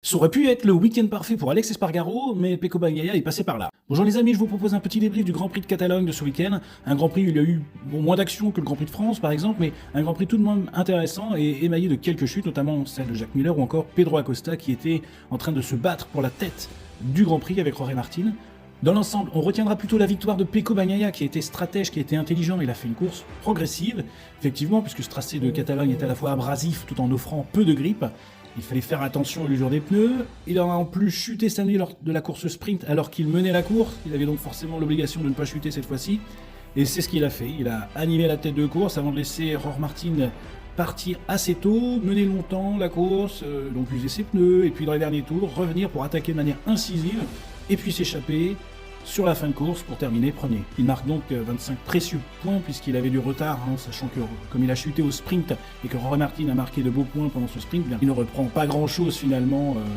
Ça aurait pu être le week-end parfait pour Alex Espargaro, mais Pecco Bagnaia est passé par là. Bonjour les amis, je vous propose un petit débrief du Grand Prix de Catalogne de ce week-end. Un Grand Prix où il y a eu moins d'action que le Grand Prix de France par exemple, mais un Grand Prix tout de même intéressant et émaillé de quelques chutes, notamment celle de Jacques Miller ou encore Pedro Acosta qui était en train de se battre pour la tête du Grand Prix avec Jorge Martin. Dans l'ensemble, on retiendra plutôt la victoire de Pecco Bagnaia qui a été stratège, qui a été intelligent, il a fait une course progressive, effectivement, puisque ce tracé de Catalogne est à la fois abrasif tout en offrant peu de grippe. Il fallait faire attention à l'usure des pneus. Il a en plus chuté cette année lors de la course sprint alors qu'il menait la course. Il avait donc forcément l'obligation de ne pas chuter cette fois-ci. Et c'est ce qu'il a fait. Il a animé la tête de course avant de laisser Jorge Martin partir assez tôt, mener longtemps la course, donc user ses pneus, et puis dans les derniers tours, revenir pour attaquer de manière incisive, et puis s'échapper sur la fin de course pour terminer premier. Il marque donc 25 précieux points puisqu'il avait du retard, sachant que comme il a chuté au sprint et que Jorge Martin a marqué de beaux points pendant ce sprint, il ne reprend pas grand chose finalement